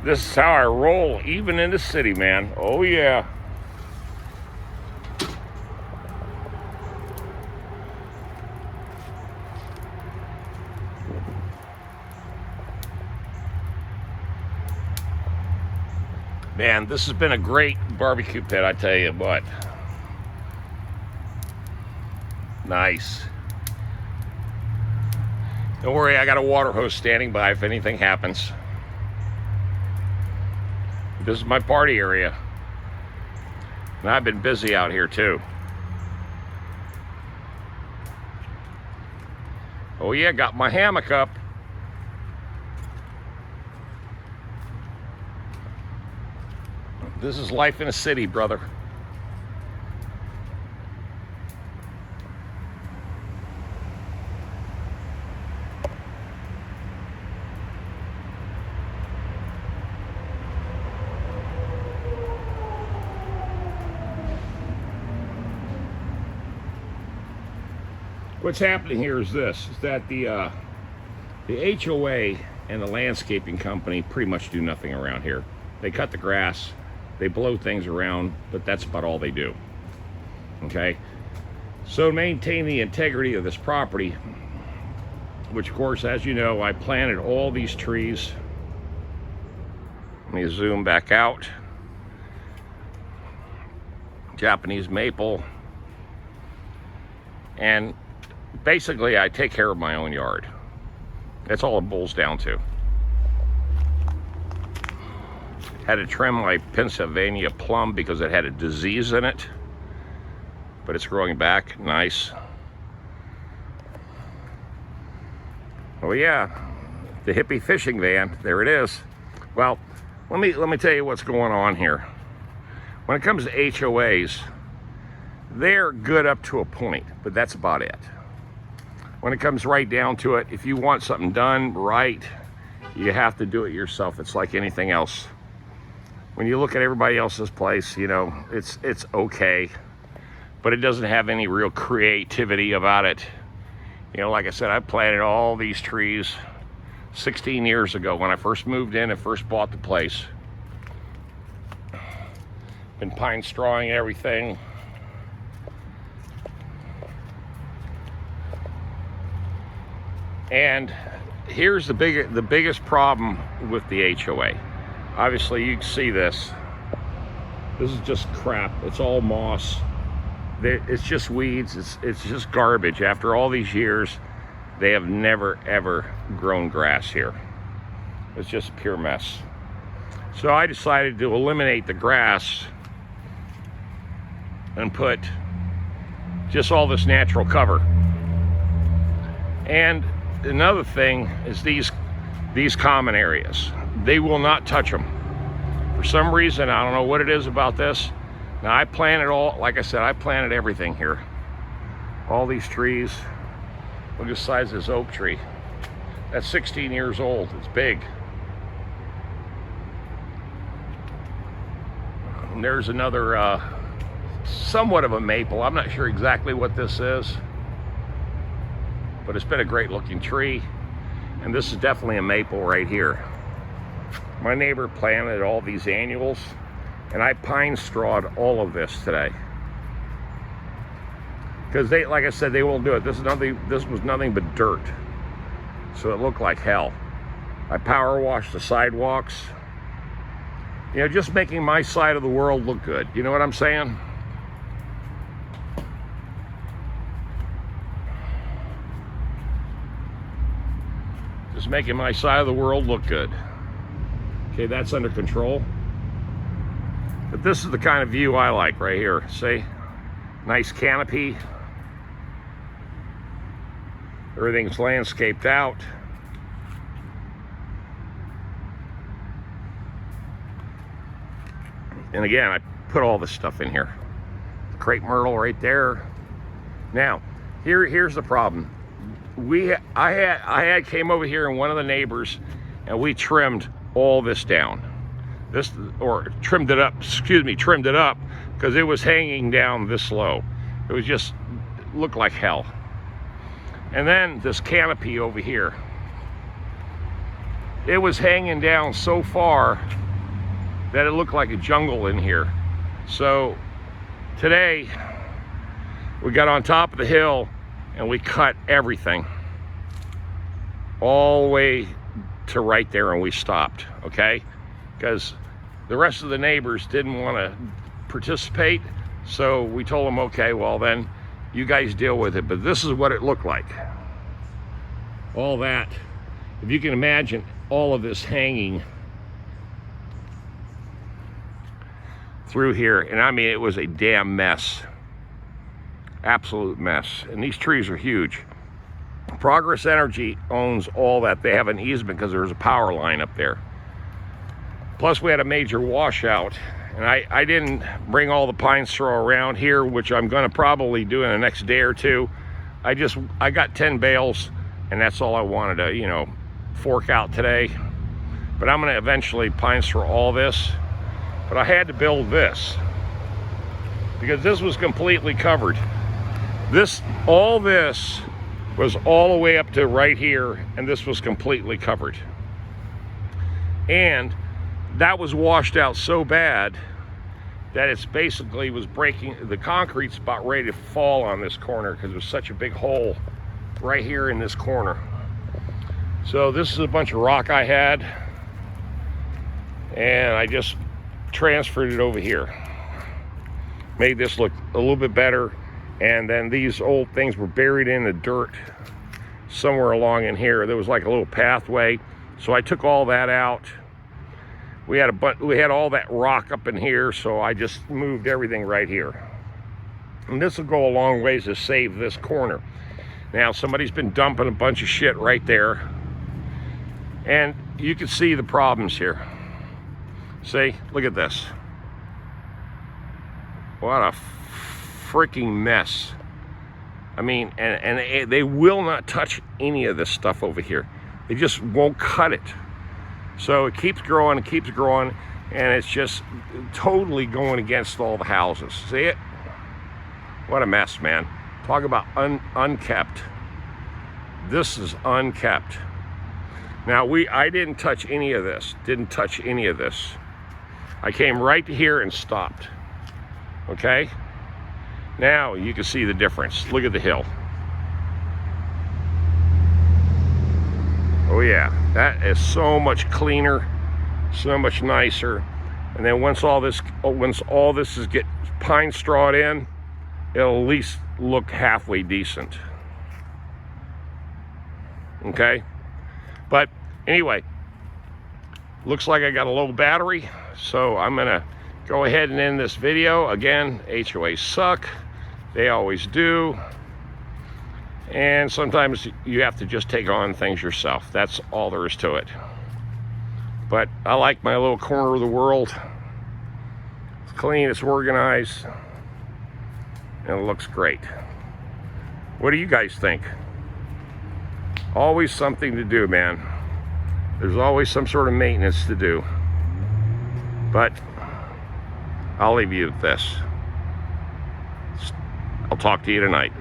This is how I roll, even in the city, man. Oh, yeah. Man, this has been a great barbecue pit, I tell you what. Nice. Don't worry, I got a water hose standing by if anything happens. This is my party area. And I've been busy out here too. Oh yeah, got my hammock up. This is life in a city, brother. What's happening here is this, is that the HOA and the landscaping company pretty much do nothing around here. They cut the grass, they blow things around, but that's about all they do. Okay? So to maintain the integrity of this property, which of course, as you know, I planted all these trees. Let me zoom back out. Japanese maple. And basically, I take care of my own yard. That's all it boils down to. Had to trim my Pennsylvania plum because it had a disease in it, but it's growing back nice. Oh yeah, the hippie fishing van, there it is. Well, let me tell you what's going on here. When it comes to HOAs, they're good up to a point, but that's about it. When it comes right down to it, if you want something done right, you have to do it yourself. It's like anything else. When you look at everybody else's place, you know, it's okay, but it doesn't have any real creativity about it. You know, like I said, I planted all these trees 16 years ago when I first moved in and first bought the place. Been pine strawing everything. And here's the biggest problem with the HOA. Obviously, you can see this. This is just crap. It's all moss. It's just weeds. It's just garbage. After all these years, they have never, ever grown grass here. It's just a pure mess. So I decided to eliminate the grass and put just all this natural cover. And another thing is these common areas. They will not touch them. For some reason, I don't know what it is about this. Now I planted like I said, I planted everything here. All these trees. Look at the size of this oak tree. That's 16 years old. It's big. And there's another somewhat of a maple. I'm not sure exactly what this is, but it's been a great looking tree. And this is definitely a maple right here. My neighbor planted all these annuals, and I pine strawed all of this today. Because they, like I said, they won't do it. This was nothing but dirt. So it looked like hell. I power washed the sidewalks. You know, just making my side of the world look good. You know what I'm saying? Just making my side of the world look good. Okay, that's under control. But this is the kind of view I like right here. See? Nice canopy. Everything's landscaped out. And again, I put all this stuff in here. Crepe myrtle right there. Now, here's the problem. I came over here and one of the neighbors, and we trimmed all this down. Trimmed it up because it was hanging down this low. It was just looked like hell. And then this canopy over here it was hanging down so far that it looked like a jungle in here. So today we got on top of the hill and we cut everything all the way to right there, and we stopped, okay? Because the rest of the neighbors didn't want to participate, so we told them, okay, well then you guys deal with it. But this is what it looked like. All that, if you can imagine all of this hanging through here, and I mean, it was a damn mess. Absolute mess. And these trees are huge. Progress Energy owns all that. They have an easement because there's a power line up there. Plus we had a major washout, and I didn't bring all the pine straw around here, which I'm going to probably do in the next day or two. I got 10 bales, and that's all I wanted to, you know, fork out today. But I'm going to eventually pine straw all this. But I had to build this because this was completely covered. All this was all the way up to right here, and this was completely covered. And that was washed out so bad that it's basically was breaking, the concrete's about ready to fall on this corner because there's such a big hole right here in this corner. So this is a bunch of rock I had, and I just transferred it over here. Made this look a little bit better. And then these old things were buried in the dirt somewhere along in here. There was like a little pathway. So I took all that out. We had all that rock up in here, so I just moved everything right here. And this will go a long ways to save this corner. Now somebody's been dumping a bunch of shit right there. And you can see the problems here. See, look at this. What a freaking mess. I mean, and they will not touch any of this stuff over here. They just won't cut it. So it keeps growing and keeps growing, and it's just totally going against all the houses. See it? What a mess, man. Talk about unkept. This is unkept. Now I didn't touch any of this. Didn't touch any of this. I came right to here and stopped. Okay? Now you can see the difference. Look at the hill. Oh yeah, that is so much cleaner, so much nicer. And then once all this is get pine strawed in, it'll at least look halfway decent. Okay? But anyway, looks like I got a low battery, so I'm gonna go ahead and end this video. Again, HOAs suck. They always do. And sometimes you have to just take on things yourself. That's all there is to it. But I like my little corner of the world. It's clean, it's organized, and it looks great. What do you guys think? Always something to do, man. There's always some sort of maintenance to do. But I'll leave you with this. I'll talk to you tonight.